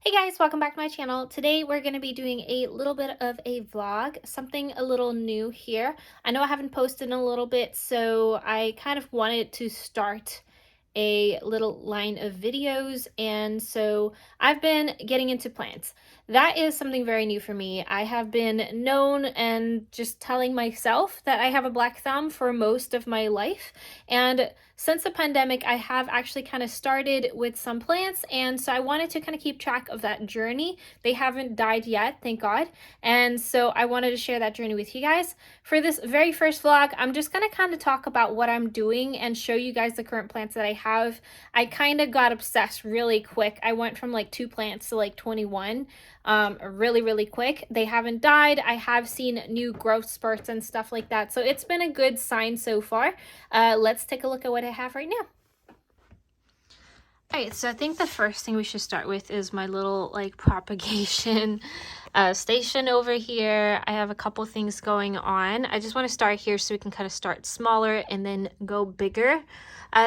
Hey guys, welcome back to my channel. Today we're going to be doing a little bit of a vlog, something a little new here. I know I haven't posted in a little bit, so I kind of wanted to start a little line of videos, and so I've been getting into plants. That is something very new for me. I have been known and just telling myself that I have a black thumb for most of my life, and since the pandemic I have actually kind of started with some plants, and so I wanted to kind of keep track of that journey. They haven't died yet, thank God, and so I wanted to share that journey with you guys. For this very first vlog, I'm just going to kind of talk about what I'm doing and show you guys the current plants that I have. I kind of got obsessed really quick. I went from like 2 plants to like 21 really quick. They haven't died. I have seen new growth spurts and stuff like that, so it's been a good sign so far. Let's take a look at what I have right now. Alright, so I think the first thing we should start with is my little like propagation station over here. I have a couple things going on. I just want to start here so we can kind of start smaller and then go bigger.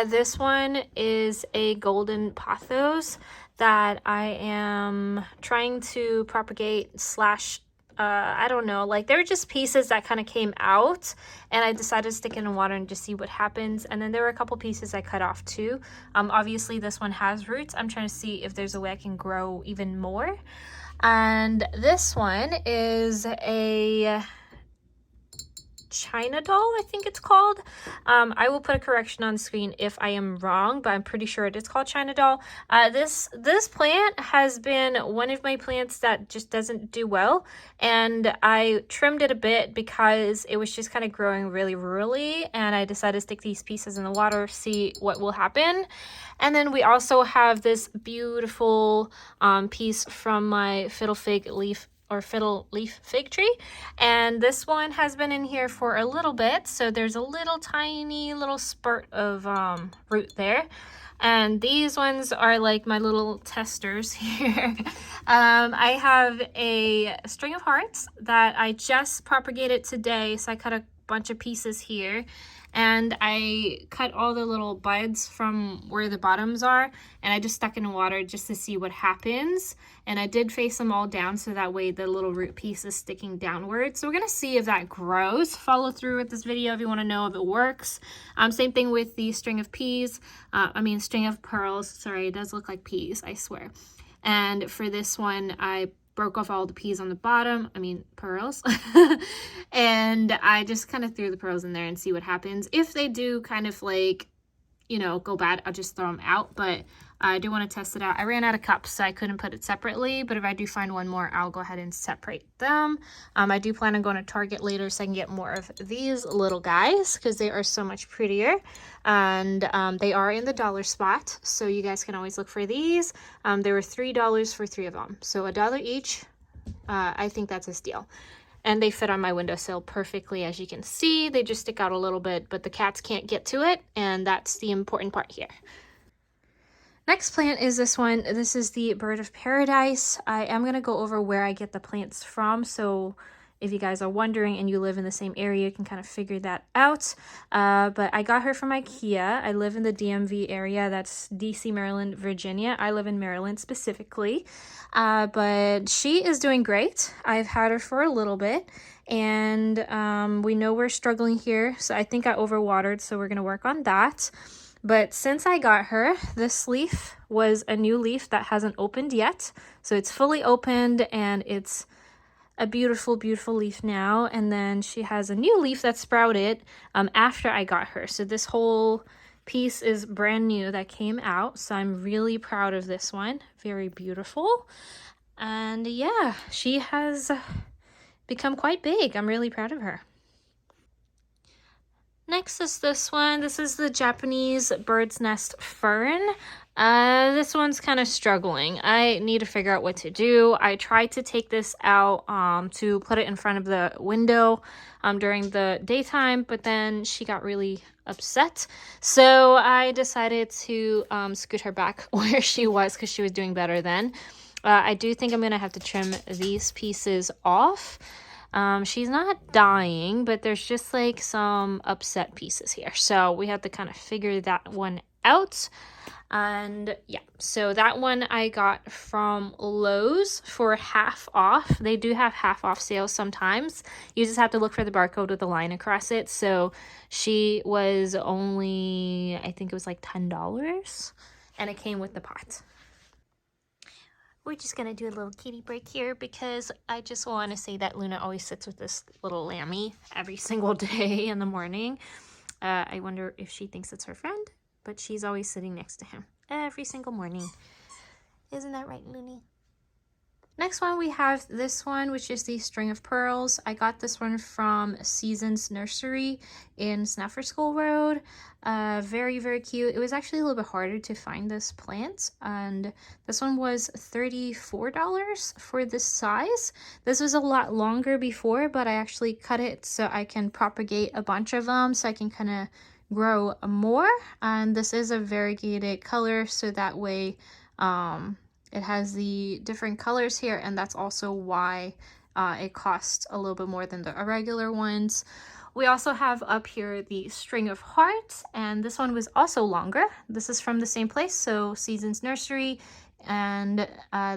This one is a golden pothos that I am trying to propagate slash I don't know, like there were just pieces that kind of came out and I decided to stick it in water and just see what happens. And then there were a couple pieces I cut off too. Obviously this one has roots. I'm trying to see if there's a way I can grow even more. And this one is a China doll, I think it's called. I will put a correction on the screen if I am wrong, but I'm pretty sure it is called China doll. This plant has been one of my plants that just doesn't do well, and I trimmed it a bit because it was just kind of growing really, and I decided to stick these pieces in the water, see what will happen. And then we also have this beautiful piece from my Fiddle Leaf Fig tree, and this one has been in here for a little bit, so there's a little tiny little spurt of root there. And these ones are like my little testers here. I have a string of hearts that I just propagated today, so I cut a bunch of pieces here, and I cut all the little buds from where the bottoms are, and I just stuck in water just to see what happens. And I did face them all down so that way the little root piece is sticking downward. So we're gonna see if that grows. Follow through with this video if you want to know if it works. Same thing with the string of string of pearls. Sorry, it does look like peas, I swear. And for this one, I broke off all the peas on the bottom, pearls. And I just kind of threw the pearls in there and see what happens. If they do kind of like, go bad, I'll just throw them out, but I do want to test it out. I ran out of cups, so I couldn't put it separately, but if I do find one more, I'll go ahead and separate them. I do plan on going to Target later so I can get more of these little guys because they are so much prettier, and they are in the dollar spot, so you guys can always look for these. They were $3 for 3 of them, so $1 each. I think that's a steal. And they fit on my windowsill perfectly, as you can see. They just stick out a little bit, but the cats can't get to it, and that's the important part here. Next plant is this one. This is the Bird of Paradise. I am going to go over where I get the plants from, so if you guys are wondering and you live in the same area, you can kind of figure that out. But I got her from IKEA. I live in the DMV area. That's DC, Maryland, Virginia. I live in Maryland specifically. But she is doing great. I've had her for a little bit, and we know we're struggling here. So I think I overwatered, so we're going to work on that. But since I got her, this leaf was a new leaf that hasn't opened yet. So it's fully opened, and it's a beautiful leaf now. And then she has a new leaf that sprouted after I got her. So this whole piece is brand new that came out. So I'm really proud of this one. Very beautiful. And yeah, she has become quite big. I'm really proud of her. Next is this one. This is the Japanese bird's nest fern. This one's kind of struggling. I need to figure out what to do. I tried to take this out to put it in front of the window during the daytime, but then she got really upset. So I decided to scoot her back where she was because she was doing better then. I do think I'm going to have to trim these pieces off. She's not dying, but there's just like some upset pieces here. So we have to kind of figure that one out. And yeah, so that one I got from Lowe's for half off. They do have half off sales sometimes. You just have to look for the barcode with the line across it. So she was only, I think it was like $10, and it came with the pot. We're just gonna do a little kitty break here because I just want to say that Luna always sits with this little lammy every single day in the morning. I wonder if she thinks it's her friend, but she's always sitting next to him every single morning. Isn't that right, Looney? Next one, we have this one, which is the String of Pearls. I got this one from Seasons Nursery in Snafford School Road. Very, very cute. It was actually a little bit harder to find this plant, and this one was $34 for this size. This was a lot longer before, but I actually cut it so I can propagate a bunch of them so I can kind of grow more. And this is a variegated color, so that way it has the different colors here, and that's also why it costs a little bit more than the regular ones. We also have up here the String of Hearts, and this one was also longer. This is from the same place, so Seasons Nursery, and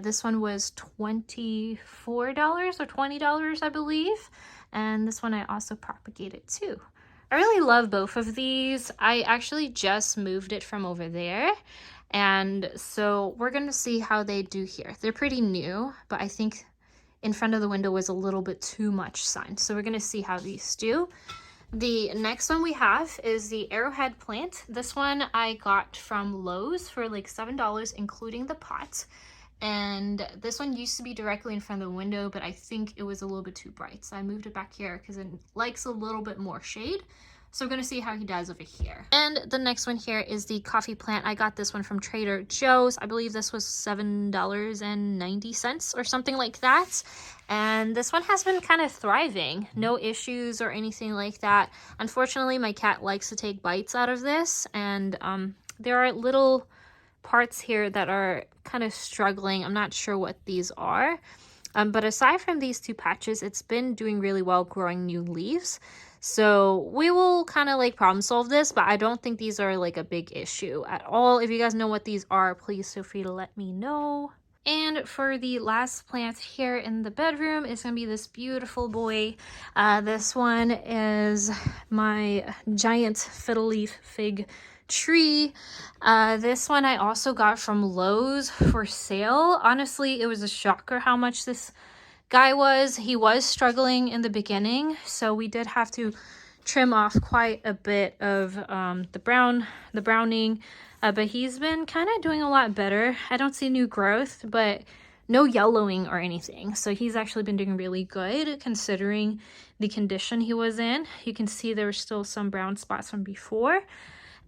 this one was $24 or $20, I believe. And this one I also propagated too. I really love both of these. I actually just moved it from over there. And so we're going to see how they do here. They're pretty new, but I think in front of the window was a little bit too much sun. So we're going to see how these do. The next one we have is the Arrowhead plant. This one I got from Lowe's for like $7, including the pot. And this one used to be directly in front of the window, but I think it was a little bit too bright. So I moved it back here because it likes a little bit more shade. So we're going to see how he does over here. And the next one here is the coffee plant. I got this one from Trader Joe's. I believe this was $7.90 or something like that. And this one has been kind of thriving. No issues or anything like that. Unfortunately, my cat likes to take bites out of this. And there are little parts here that are kind of struggling. I'm not sure what these are. But aside from these two patches, it's been doing really well growing new leaves. So we will kind of like problem solve this, but I don't think these are like a big issue at all. If you guys know what these are, please feel free to let me know. And for the last plant here in the bedroom is going to be this beautiful boy. This one is my giant Fiddle Leaf Fig tree. This one I also got from Lowe's for sale. Honestly, it was a shocker how much this guy was. He was struggling in the beginning, so we did have to trim off quite a bit of the browning, but he's been kind of doing a lot better. I don't see new growth, but no yellowing or anything, so he's actually been doing really good considering the condition he was in. You can see there were still some brown spots from before,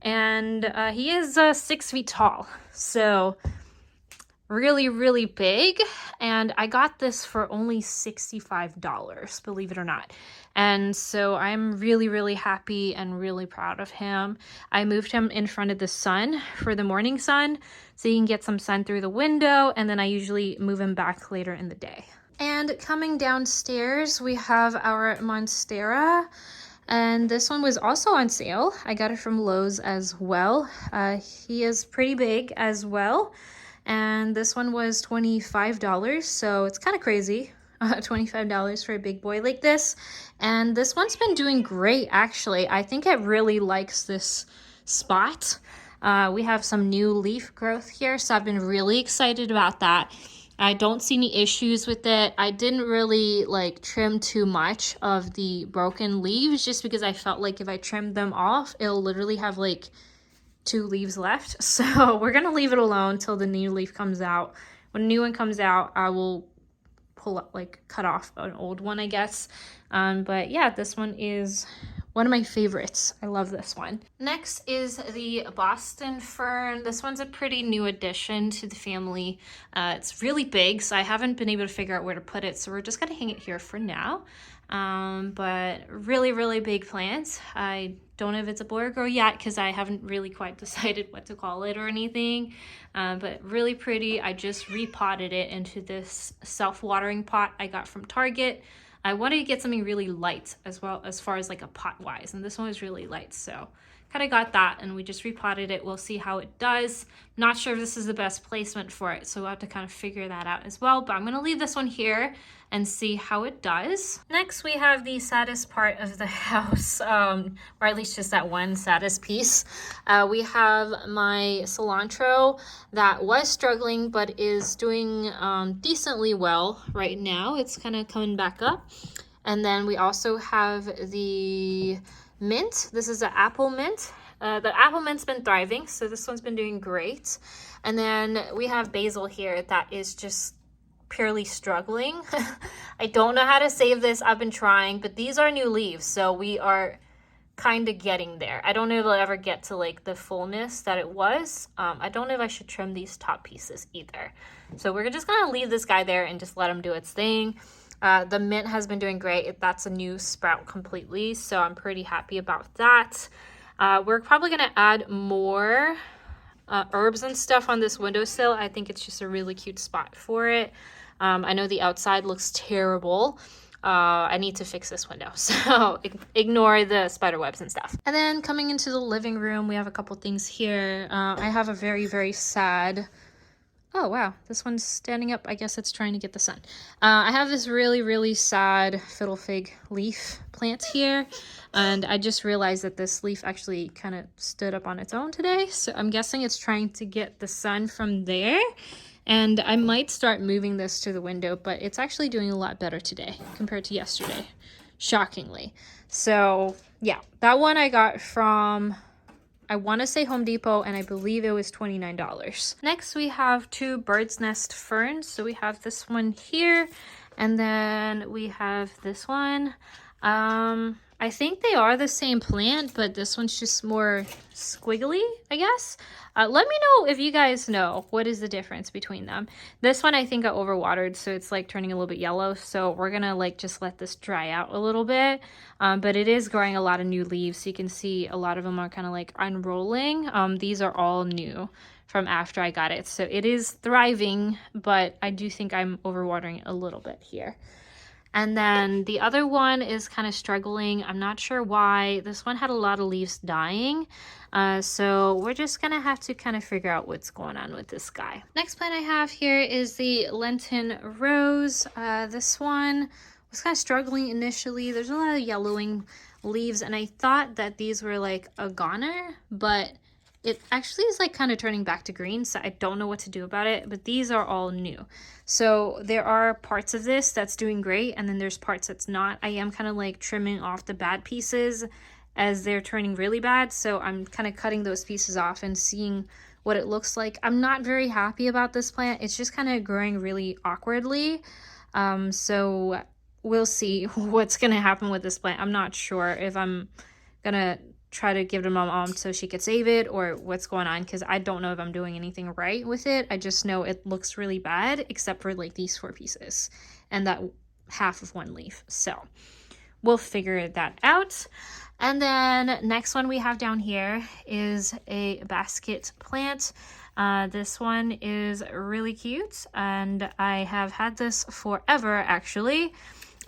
and he is 6 feet tall, so really, really big. And I got this for only $65, believe it or not. And so I'm really, really happy and really proud of him. I moved him in front of the sun for the morning sun so he can get some sun through the window, and then I usually move him back later in the day. And coming downstairs, we have our Monstera. And this one was also on sale. I got it from Lowe's as well. He is pretty big as well. And this one was $25, so it's kind of crazy. $25 for a big boy like this. And this one's been doing great, actually. I think it really likes this spot. We have some new leaf growth here, so I've been really excited about that. I don't see any issues with it. I didn't really like trim too much of the broken leaves just because I felt like if I trimmed them off, it'll literally have like 2 leaves left. So we're gonna leave it alone till the new leaf comes out. When a new one comes out, I will pull up, like cut off an old one, I guess. But yeah, this one is one of my favorites. I love this one. Next is the Boston Fern. This one's a pretty new addition to the family. It's really big, so I haven't been able to figure out where to put it, so we're just gonna hang it here for now. But really, really big plant. I don't know if it's a boy or girl yet because I haven't really quite decided what to call it or anything, but really pretty. I just repotted it into this self-watering pot I got from Target. I wanted to get something really light as well as far as like a pot wise, and this one was really light, so kind of got that, and we just repotted it. We'll see how it does. Not sure if this is the best placement for it, so we'll have to kind of figure that out as well. But I'm gonna leave this one here and see how it does. Next, we have the saddest part of the house, or at least just that one saddest piece. We have my cilantro that was struggling but is doing decently well right now. It's kind of coming back up. And then we also have the mint. This is an apple mint. The apple mint's been thriving, so this one's been doing great. And then we have basil here that is just purely struggling. I don't know how to save this. I've been trying, but these are new leaves, so we are kind of getting there. I don't know if it'll ever get to like the fullness that it was. I don't know if I should trim these top pieces either. So we're just gonna leave this guy there and just let him do its thing. The mint has been doing great. That's a new sprout completely, so I'm pretty happy about that. We're probably gonna add more herbs and stuff on this windowsill. I think it's just a really cute spot for it. I know the outside looks terrible. I need to fix this window, so ignore the spider webs and stuff. And then coming into the living room, we have a couple things here. I have a very, very sad... Oh, wow. This one's standing up. I guess it's trying to get the sun. I have this really, really sad fiddle fig leaf plant here. And I just realized that this leaf actually kind of stood up on its own today. So I'm guessing it's trying to get the sun from there. And I might start moving this to the window, but it's actually doing a lot better today compared to yesterday, shockingly. So yeah, that one I got from... I want to say Home Depot, and I believe it was $29. Next, we have two bird's nest ferns. So we have this one here, and then we have this one. I think they are the same plant, but this one's just more squiggly, I guess. Let me know if you guys know what is the difference between them. This one I think got overwatered, so it's like turning a little bit yellow. So we're gonna like just let this dry out a little bit. But it is growing a lot of new leaves. So you can see a lot of them are kind of like unrolling. These are all new from after I got it. So it is thriving, but I do think I'm overwatering a little bit here. And then the other one is kind of struggling. I'm not sure why. This one had a lot of leaves dying. So we're just going to have to kind of figure out what's going on with this guy. Next plant I have here is the Lenten Rose. This one was kind of struggling initially. There's a lot of yellowing leaves, and I thought that these were like a goner, but it actually is like kind of turning back to green, so I don't know what to do about it, but these are all new. So there are parts of this that's doing great, and then there's parts that's not. I am kind of like trimming off the bad pieces as they're turning really bad, so I'm kind of cutting those pieces off and seeing what it looks like. I'm not very happy about this plant. It's just kind of growing really awkwardly. So we'll see what's going to happen with this plant. I'm not sure if I'm going to try to give it to my mom so she could save it or what's going on, because I don't know if I'm doing anything right with it. I just know it looks really bad except for like these 4 pieces and that half of one leaf. So we'll figure that out. And then next one we have down here is a basket plant. This one is really cute, and I have had this forever actually.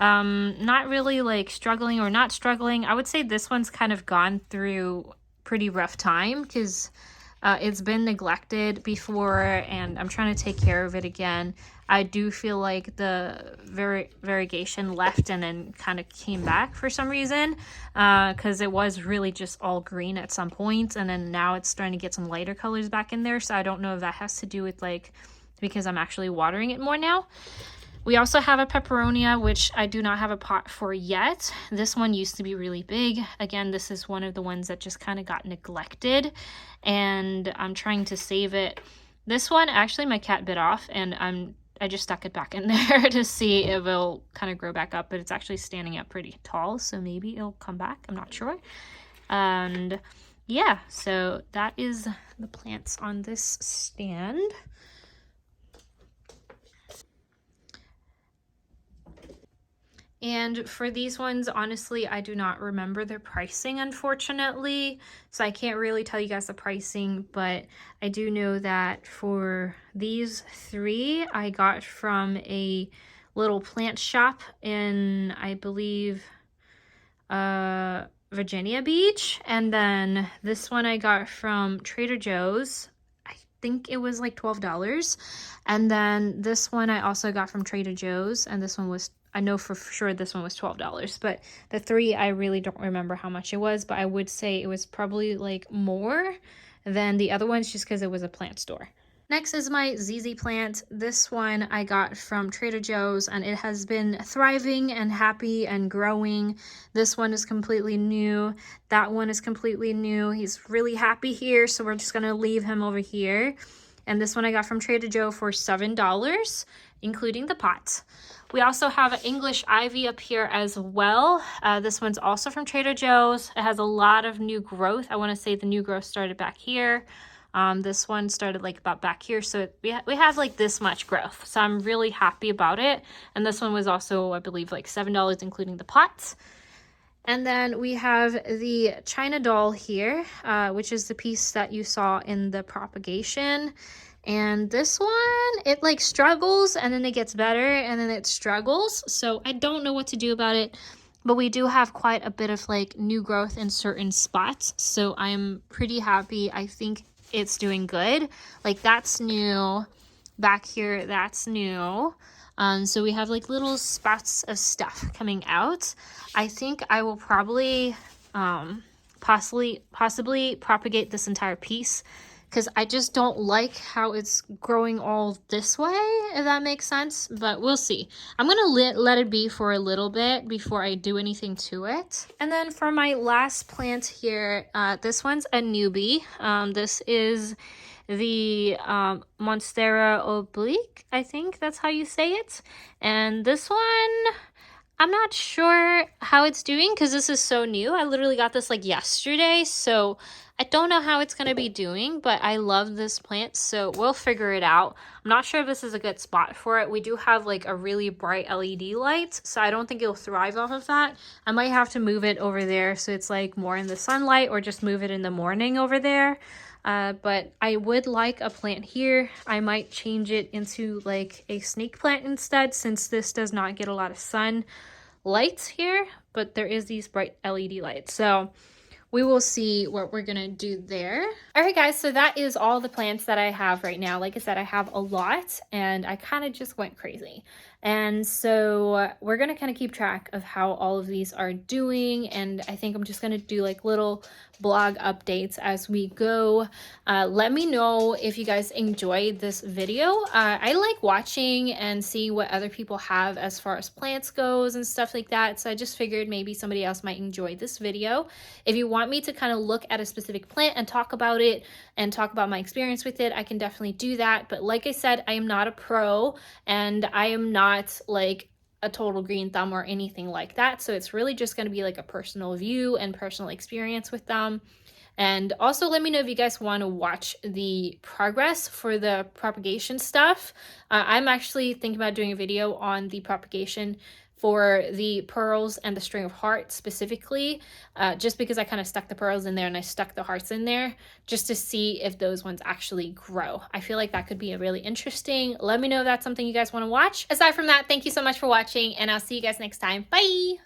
Not really like struggling or not struggling. I would say this one's kind of gone through pretty rough time because it's been neglected before, and I'm trying to take care of it again. I do feel like the variegation left and then kind of came back for some reason, because it was really just all green at some point, and then now it's starting to get some lighter colors back in there. So I don't know if that has to do with like because I'm actually watering it more now. We also have a Pepperonia, which I do not have a pot for yet. This one used to be really big. Again, this is one of the ones that just kind of got neglected, and I'm trying to save it. This one, actually, my cat bit off, and I just stuck it back in there to see if it'll kind of grow back up, but it's actually standing up pretty tall, so maybe it'll come back. I'm not sure. And yeah, so that is the plants on this stand. And for these ones, honestly, I do not remember their pricing, unfortunately. So I can't really tell you guys the pricing, but I do know that for these 3, I got from a little plant shop in, I believe, Virginia Beach. And then this one I got from Trader Joe's. I think it was like $12. And then this one I also got from Trader Joe's, and this one was, I know for sure this one was $12, but the three I really don't remember how much it was, but I would say it was probably like more than the other ones just because it was a plant store. Next is my ZZ plant. This one I got from Trader Joe's, and it has been thriving and happy and growing. This one is completely new. That one is completely new. He's really happy here, so we're just gonna leave him over here. And this one I got from Trader Joe for $7, including the pot. We also have an English ivy up here as well. This one's also from Trader Joe's. It has a lot of new growth. I want to say the new growth started back here. This one started like about back here, so we have like this much growth, so I'm really happy about it. And this one was also, I believe, like $7, including the pots. And then we have the China doll here, which is the piece that you saw in the propagation. And this one, it like struggles and then it gets better and then it struggles, so I don't know what to do about it. But we do have quite a bit of like new growth in certain spots, so I'm pretty happy. I think it's doing good. Like that's new. Back here, that's new. So we have like little spouts of stuff coming out. I think I will probably possibly propagate this entire piece, because I just don't like how it's growing all this way, if that makes sense, but we'll see. I'm gonna let it be for a little bit before I do anything to it. And then for my last plant here, this one's a newbie. This is the Monstera Oblique, I think that's how you say it. And this one, I'm not sure how it's doing because this is so new. I literally got this like yesterday, so I don't know how it's going to be doing, but I love this plant, so we'll figure it out. I'm not sure if this is a good spot for it. We do have like a really bright LED light, so I don't think it'll thrive off of that. I might have to move it over there so it's like more in the sunlight, or just move it in the morning over there. But I would like a plant here. I might change it into like a snake plant instead, since this does not get a lot of sun lights here, but there is these bright LED lights. So we will see what we're gonna do there. All right, guys, so that is all the plants that I have right now. Like I said, I have a lot, and I kind of just went crazy. And so we're gonna kind of keep track of how all of these are doing, and I think I'm just gonna do like little blog updates as we go. Let me know if you guys enjoyed this video. I like watching and seeing what other people have as far as plants goes and stuff like that, so I just figured maybe somebody else might enjoy this video. If you want me to kind of look at a specific plant and talk about it and talk about my experience with it, I can definitely do that. But like I said, I am not a pro, and I am not like a total green thumb or anything like that, so it's really just going to be like a personal view and personal experience with them. And also let me know if you guys want to watch the progress for the propagation stuff. I'm actually thinking about doing a video on the propagation for the pearls and the string of hearts specifically, just because I kind of stuck the pearls in there and I stuck the hearts in there just to see if those ones actually grow. I feel like that could be a really interesting. Let me know if that's something you guys want to watch. Aside from that, thank you so much for watching, and I'll see you guys next time. Bye!